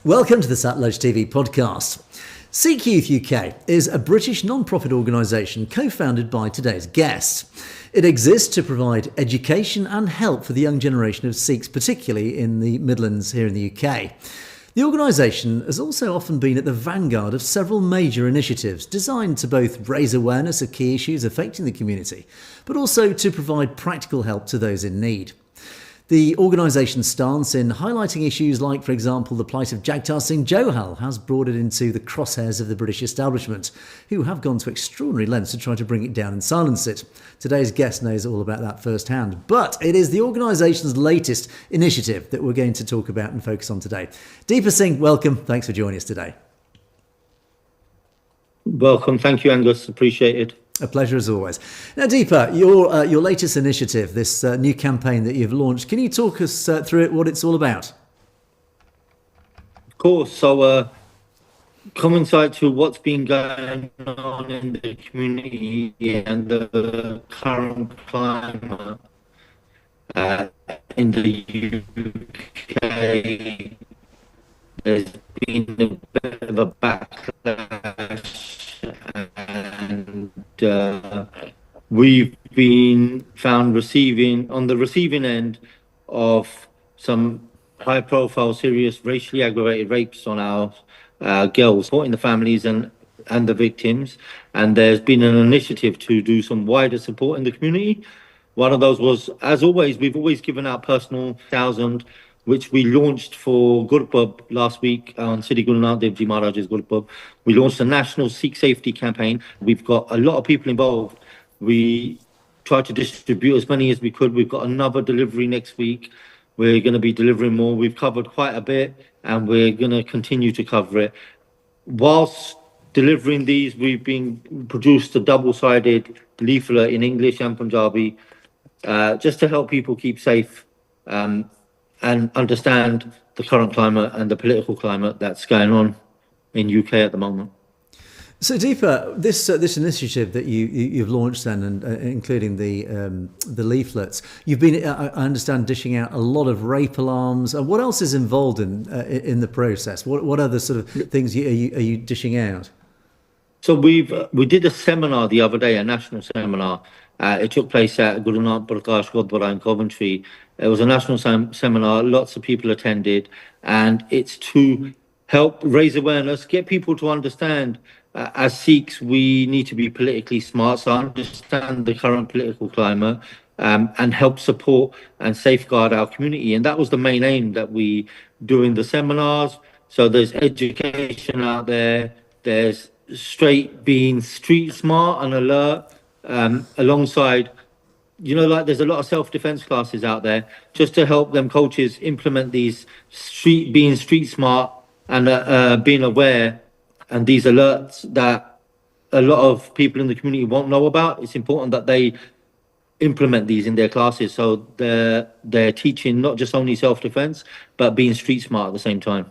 Welcome to the Satluj Podcast. Sikh Youth UK is a British non-profit organisation co-founded by today's guest. It exists to provide education and help for the young generation of Sikhs, particularly in the Midlands here in the UK. The organisation has also often been at the vanguard of several major initiatives designed to both raise awareness of key issues affecting the community, but also to provide practical help to those in need. The organisation's stance in highlighting issues like, for example, the plight of Deepa Singh has brought it into the crosshairs of the British establishment, who have gone to extraordinary lengths to try to bring it down and silence it. Today's guest knows all about that firsthand, but it is the organisation's latest initiative that we're going to talk about and focus on today. Deepa Singh, welcome. Thanks for joining us today. Welcome. Thank you, Angus. Appreciate it. A pleasure as always. Now, Deepa, your latest initiative, this new campaign that you've launched, can you talk us through it, what it's all about? Of course. So, coincide to what's been going on in the community and the current climate in the UK, there's been a bit of a backlash. And we've been found on the receiving end of some high-profile, serious, racially aggravated rapes on our girls, supporting the families and the victims. And there's been an initiative to do some wider support in the community. One of those was, as always, we've always given out personal 1,000, which we launched for Gurpub last week on Sri Guru Nanak Dev Ji Maharaj's Gurpub. We launched a national Sikh safety campaign. We've got a lot of people involved. We tried to distribute as many as we could. We've got another delivery next week. We're going to be delivering more. We've covered quite a bit and we're going to continue to cover it. Whilst delivering these, we've produced a double-sided leaflet in English and Punjabi just to help people keep safe and understand the current climate and the political climate that's going on in UK at the moment. So, Deepa, this initiative that you've launched then, and including the leaflets, you've been, I understand, dishing out a lot of rape alarms. What else is involved in the process? What other sort of things are you dishing out? So we did a seminar the other day, a national seminar. It took place at Guru Nanak Prakash Gurdwara in Coventry. It was a national seminar. Lots of people attended, and it's to help raise awareness, get people to understand. As Sikhs, we need to be politically smart, so understand the current political climate and help support and safeguard our community. And that was the main aim that we do in the seminars. So there's education out there. There's being street smart and alert, alongside, there's a lot of self-defense classes out there just to help them coaches implement these being street smart and being aware, and these alerts that a lot of people in the community won't know about. It's important that they implement these in their classes, so they're teaching not just only self-defense but being street smart at the same time.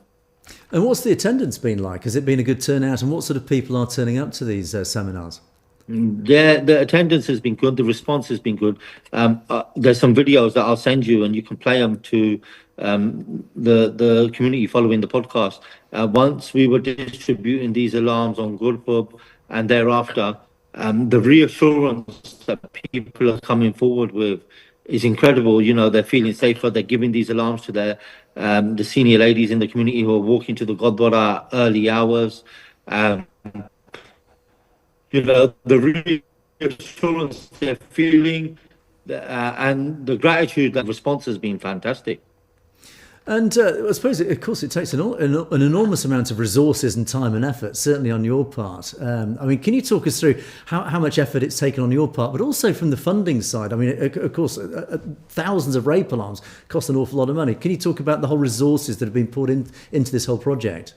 And what's the attendance been like? Has it been a good turnout, and what sort of people are turning up to these seminars? Yeah, the attendance has been good. The response has been good. There's some videos that I'll send you, and you can play them to the community following the podcast. Once we were distributing these alarms on Gurpub and thereafter, the reassurance that people are coming forward with is incredible. They're feeling safer. They're giving these alarms to the senior ladies in the community who are walking to the Gurdwara early hours. The reassurance they're feeling and the gratitude, that response has been fantastic. And I suppose, of course, it takes an enormous amount of resources and time and effort, certainly on your part. Can you talk us through how much effort it's taken on your part, but also from the funding side? Of course, thousands of rape alarms cost an awful lot of money. Can you talk about the whole resources that have been put into this whole project?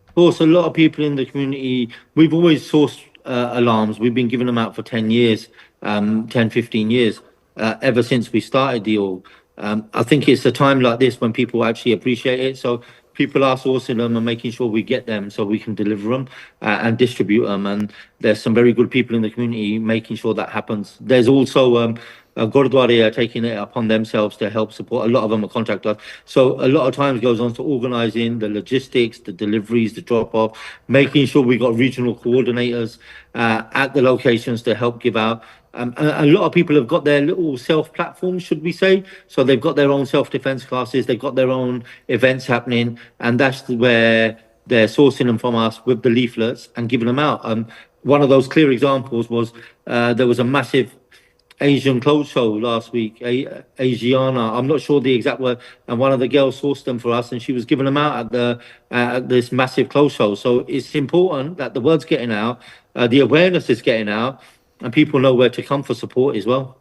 Of course, a lot of people in the community, we've always sourced alarms. We've been giving them out for 10 years, 15 years, ever since we started the org. I think it's a time like this when people actually appreciate it. So people are sourcing them and making sure we get them so we can deliver them and distribute them. And there's some very good people in the community making sure that happens. There's also Gurdwara are taking it upon themselves to help support. A lot of them are contractors. So a lot of times goes on to organising the logistics, the deliveries, the drop-off, making sure we got regional coordinators at the locations to help give out. A lot of people have got their little self-platforms, should we say. So they've got their own self-defence classes, they've got their own events happening, and that's where they're sourcing them from us with the leaflets and giving them out. One of those clear examples was there was a massive Asian clothes show last week, Asiana, I'm not sure the exact word, and one of the girls sourced them for us, and she was giving them out at this massive clothes show. So it's important that the word's getting out, the awareness is getting out, and people know where to come for support as well.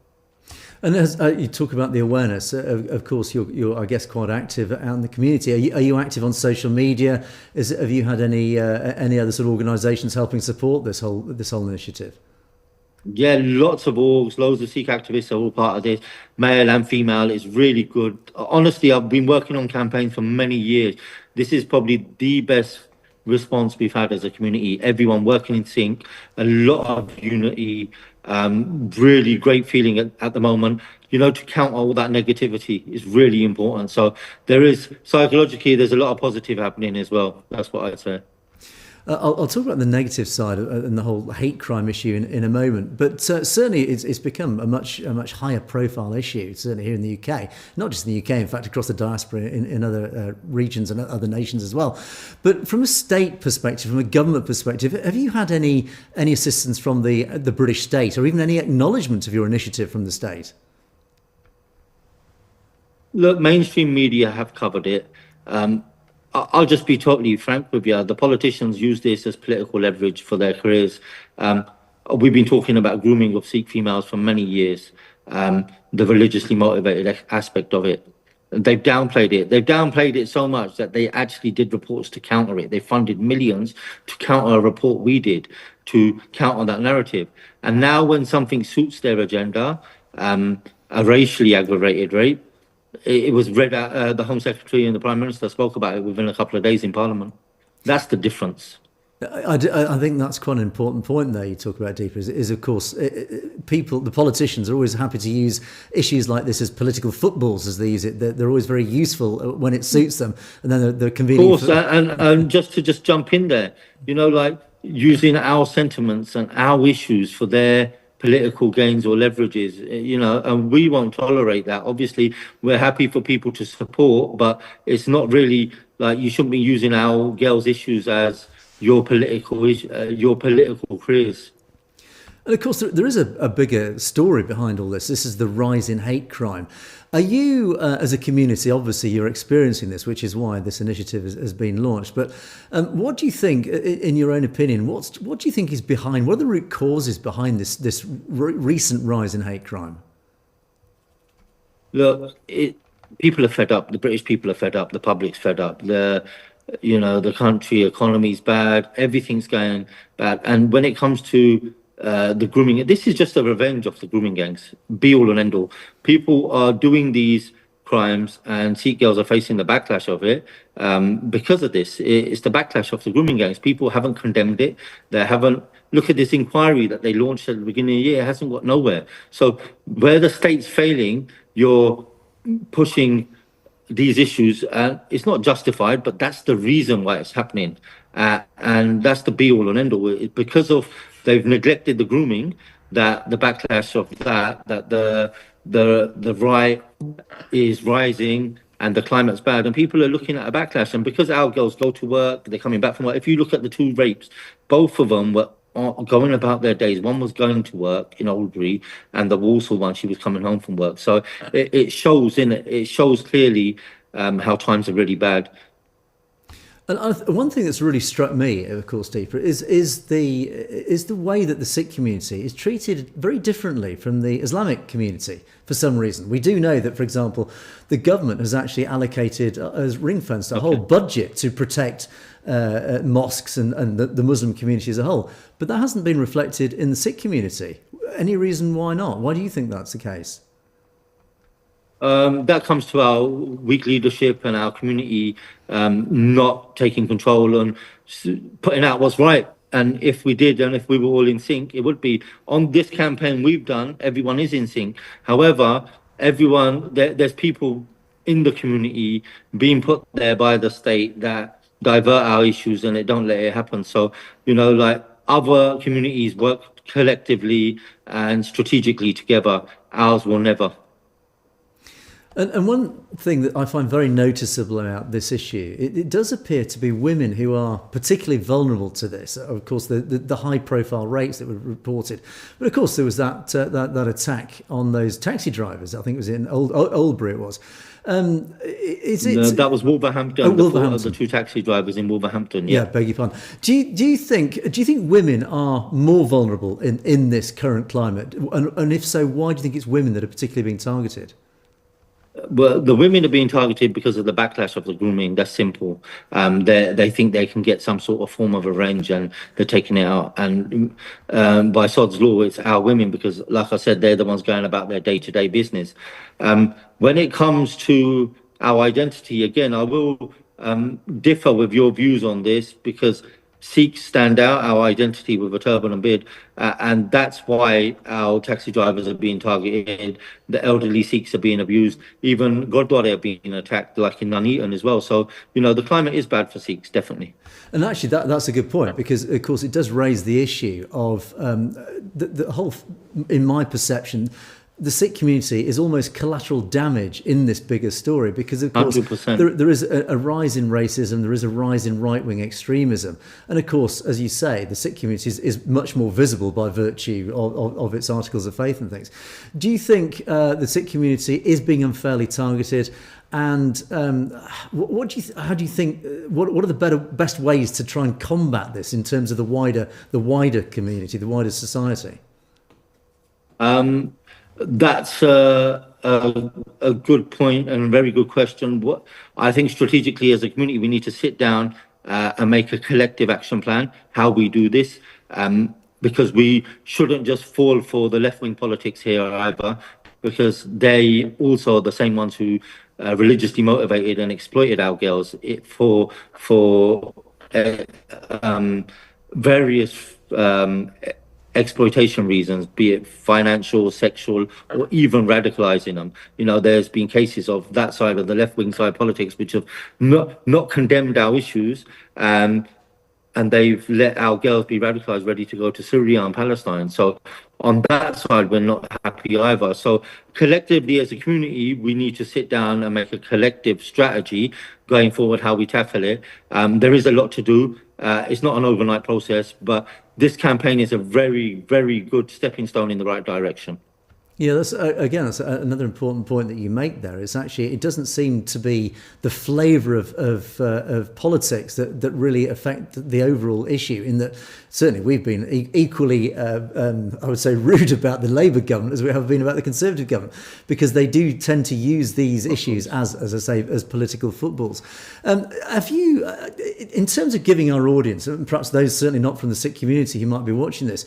And as you talk about the awareness, of course, you're I guess quite active out in the community. Are you active on social media? Have you had any other sort of organisations helping support this whole initiative? Yeah, lots of orgs, loads of Sikh activists are all part of this, male and female. It's really good. Honestly, I've been working on campaigns for many years. This is probably the best response we've had as a community. Everyone working in sync, a lot of unity, really great feeling at the moment. You know, to counter all that negativity is really important. So there is, psychologically, there's a lot of positive happening as well. That's what I'd say. I'll talk about the negative side and the whole hate crime issue in a moment, but certainly it's become a much higher profile issue, certainly here in the UK, not just in the UK, in fact across the diaspora in other regions and other nations as well. But from a state perspective, from a government perspective, have you had any assistance from the British state, or even any acknowledgement of your initiative from the state? Look, mainstream media have covered it. I'll just be totally frank with you. The politicians use this as political leverage for their careers. We've been talking about grooming of Sikh females for many years, the religiously motivated aspect of it. They've downplayed it. They've downplayed it so much that they actually did reports to counter it. They funded millions to counter a report we did to counter that narrative. And now when something suits their agenda, a racially aggravated rape, it was read out, the Home Secretary and the Prime Minister spoke about it within a couple of days in Parliament. That's the difference. I think that's quite an important point there you talk about, Deepa, is of course, the politicians are always happy to use issues like this as political footballs, as they use it. They're always very useful when it suits them, and then they're convenient. Of course, and just to jump in there, you know, like using our sentiments and our issues for their political gains or leverages, you know, and we won't tolerate that. Obviously, we're happy for people to support, but it's not really like you shouldn't be using our girls' issues as your political careers. And of course, there is a bigger story behind all this. This is the rise in hate crime. Are you, as a community, obviously you're experiencing this, which is why this initiative has been launched. But what do you think, in your own opinion, what do you think is behind, what are the root causes behind this recent rise in hate crime? Look, people are fed up. The British people are fed up. The public's fed up. The country economy's bad. Everything's going bad. And when it comes to the grooming, this is just a revenge of the grooming gangs, be all and end all. People are doing these crimes and Sikh girls are facing the backlash of it because of this. It's the backlash of the grooming gangs. People haven't condemned it. They haven't. Look at this inquiry that they launched at the beginning of the year. It hasn't got nowhere. So where the state's failing, you're pushing these issues, and it's not justified, but that's the reason why it's happening. And that's the be all and end all. It's because of they've neglected the grooming, that the backlash of that the right is rising and the climate's bad, and people are looking at a backlash. And because our girls go to work, they're coming back from work. If you look at the two rapes, both of them were going about their days. One was going to work in Oldbury, and the Walsall one, she was coming home from work. So it shows it shows clearly how times are really bad. And one thing that's really struck me, of course, Deepa, is the way that the Sikh community is treated very differently from the Islamic community for some reason. We do know that, for example, the government has actually allocated, as ring-fenced, a whole budget to protect mosques and the Muslim community as a whole. But that hasn't been reflected in the Sikh community. Any reason why not? Why do you think that's the case? That comes to our weak leadership and our community not taking control and putting out what's right. and if we did, and if we were all in sync, it would be. On this campaign we've done, everyone is in sync. However, there's people in the community being put there by the state that divert our issues and they don't let it happen. So, like other communities work collectively and strategically together. Ours will never. And one thing that I find very noticeable about this issue, it does appear to be women who are particularly vulnerable to this. Of course, the high-profile rates that were reported, but of course there was that attack on those taxi drivers. I think it was in Oldbury. It was. No, that was Wolverhampton. Wolverhampton. The two taxi drivers in Wolverhampton. Yeah, beg your pardon. Do you think women are more vulnerable in this current climate? And if so, why do you think it's women that are particularly being targeted? Well, the women are being targeted because of the backlash of the grooming. That's simple. They think they can get some sort of form of revenge, and they're taking it out. And by sod's law, it's our women because, like I said, they're the ones going about their day-to-day business. When it comes to our identity, again, I will differ with your views on this because Sikhs stand out, our identity with a turban and beard, and that's why our taxi drivers are being targeted. The elderly Sikhs are being abused. Even Gurdwara are being attacked, like in Nuneaton as well. So, the climate is bad for Sikhs, definitely. And actually, that's a good point because, of course, it does raise the issue of the whole, in my perception, the Sikh community is almost collateral damage in this bigger story because, of course, there is a rise in racism, there is a rise in right-wing extremism. And, of course, as you say, the Sikh community is much more visible by virtue of its articles of faith and things. Do you think the Sikh community is being unfairly targeted? And how do you think? What are the best ways to try and combat this in terms of the wider community, the wider society? That's a good point and a very good question. What I think strategically as a community, we need to sit down and make a collective action plan, how we do this, because we shouldn't just fall for the left-wing politics here either, because they also are the same ones who religiously motivated and exploited our girls for various exploitation reasons, be it financial, sexual, or even radicalizing them. There's been cases of that side of the left-wing side politics which have not condemned our issues, and they've let our girls be radicalized, ready to go to Syria and Palestine. So on that side, we're not happy either. So collectively as a community, we need to sit down and make a collective strategy going forward, how we tackle it. There is a lot to do. It's not an overnight process, but this campaign is a very, very good stepping stone in the right direction. Yeah, that's another important point that you make there. Is actually it doesn't seem to be the flavour of politics that really affect the overall issue. In that certainly we've been equally, I would say, rude about the Labour government as we have been about the Conservative government, because they do tend to use these issues as I say, as political footballs. Have you, in terms of giving our audience, and perhaps those certainly not from the Sikh community who might be watching this,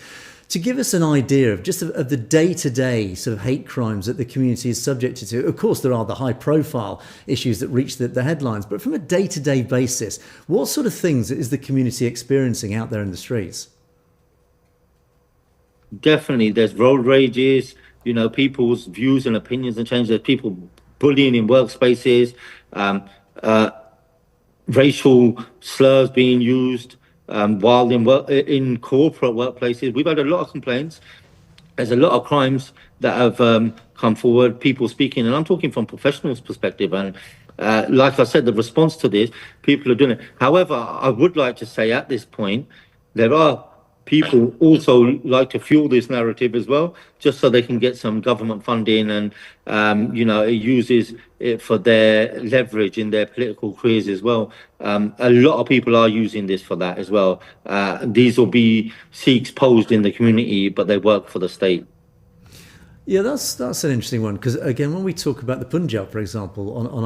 to give us an idea of just of the day-to-day sort of hate crimes that the community is subjected to? Of course, there are the high-profile issues that reach the headlines, but from a day-to-day basis, what sort of things is the community experiencing out there in the streets? Definitely, there's road rages, people's views and opinions and change. There's people bullying in workspaces, racial slurs being used, while in corporate workplaces. We've had a lot of complaints. There's a lot of crimes that have come forward, people speaking, and I'm talking from professionals' perspective. And like I said, the response to this, people are doing it. However, I would like to say at this point, there are people also like to fuel this narrative as well, just so they can get some government funding, and it uses it for their leverage in their political careers as well. A lot of people are using this for that as well. These will be Sikhs posed in the community, but they work for the state. Yeah, that's an interesting one, because again, when we talk about the Punjab, for example, on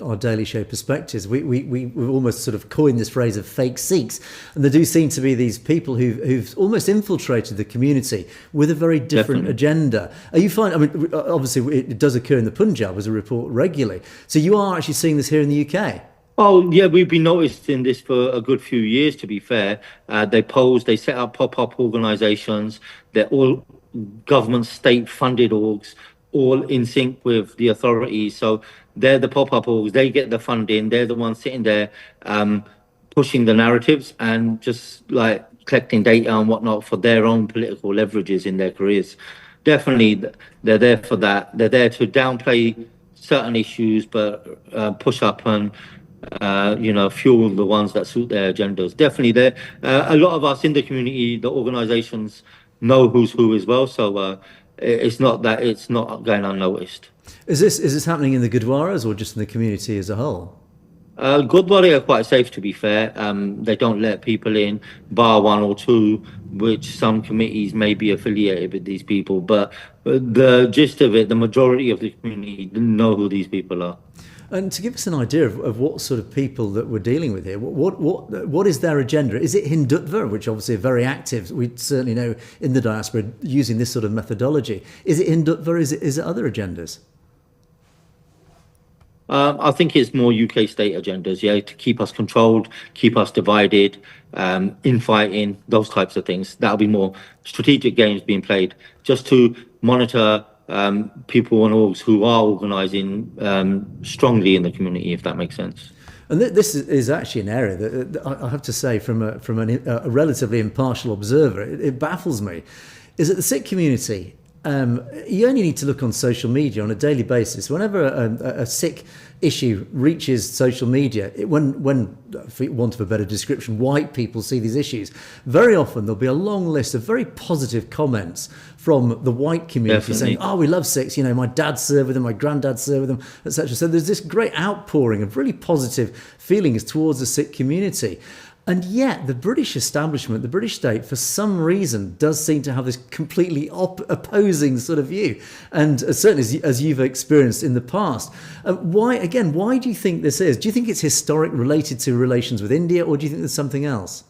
our daily show Perspectives, we've almost sort of coined this phrase of fake Sikhs, and there do seem to be these people who've almost infiltrated the community with a very different agenda. Are you finding? I mean, obviously it does occur in the Punjab as a report regularly. So you are actually seeing this here in the UK. Oh, yeah, we've been noticing this for a good few years, to be fair. They set up pop-up organizations. They're all government state-funded orgs, all in sync with the authorities. So they're the pop-up orgs. They get the funding. They're the ones sitting there um, pushing the narratives and just like collecting data and whatnot for their own political leverages in their careers. Definitely, they're there for that. They're there to downplay certain issues, but push up and fuel the ones that suit their agendas. Definitely, there. A lot of us in the community, the organisations know who's who as well. So it's not that it's not going unnoticed. Is this happening in the Gurdwaras or just in the community as a whole? Gurdwara are quite safe, to be fair. They don't let people in, bar one or two, which some committees may be affiliated with these people. But the gist of it, the majority of the community know who these people are. And to give us an idea of what sort of people that we're dealing with here, what is their agenda? Is it Hindutva, which obviously are very active? We certainly know in the diaspora using this sort of methodology. Is it Hindutva? Is it other agendas? I think it's more UK state agendas, yeah, to keep us controlled, keep us divided, infighting, those types of things. That'll be more strategic games being played just to monitor people and orgs who are organising strongly in the community, if that makes sense. And this is actually an area that I have to say, from a relatively impartial observer, it baffles me, is that the Sikh community, you only need to look on social media on a daily basis. Whenever a Sikh issue reaches social media, when, for want of a better description, white people see these issues, very often there'll be a long list of very positive comments from the white community. Definitely. Saying, oh, we love Sikhs, my dad served with them, my granddad served with them, etc. So there's this great outpouring of really positive feelings towards the Sikh community. And yet the British establishment, the British state, for some reason, does seem to have this completely opposing sort of view. And certainly as you've experienced in the past. Why do you think this is? Do you think it's historic, related to relations with India, or do you think there's something else?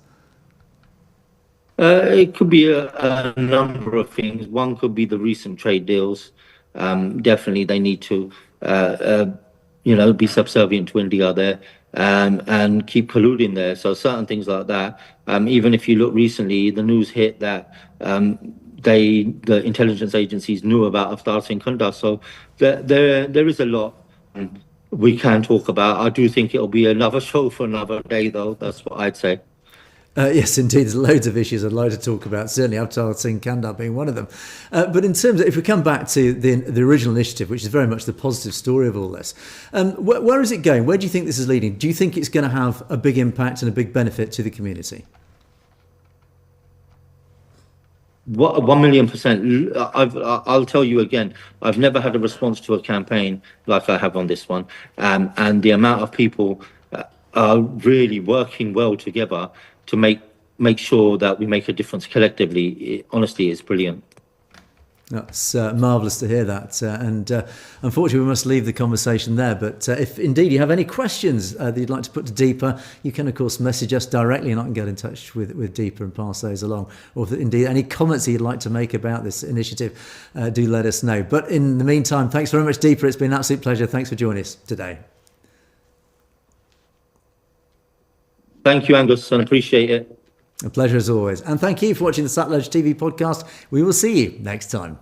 It could be a number of things. One could be the recent trade deals. Definitely they need to, be subservient to India there. And keep colluding there. So certain things like that. Even if you look recently, the news hit that the intelligence agencies knew about Avtar Singh Kunda. So there is a lot we can talk about. I do think it'll be another show for another day, though. That's what I'd say. Yes, indeed. There's loads of issues I'd like to talk about, certainly Avtar Singh Kanda being one of them. But in terms of, if we come back to the original initiative, which is very much the positive story of all this, where is it going? Where do you think this is leading? Do you think it's going to have a big impact and a big benefit to the community? 1,000,000%. I'll tell you again, I've never had a response to a campaign like I have on this one. And the amount of people are really working well together to make sure that we make a difference collectively. It, honestly, is brilliant. That's marvellous to hear that. And unfortunately, we must leave the conversation there. But if indeed you have any questions that you'd like to put to Deepa, you can, of course, message us directly and I can get in touch with Deepa and pass those along. Or if indeed any comments that you'd like to make about this initiative, do let us know. But in the meantime, thanks very much, Deepa. It's been an absolute pleasure. Thanks for joining us today. Thank you, Angus, and appreciate it. A pleasure as always. And thank you for watching the Satluj TV podcast. We will see you next time.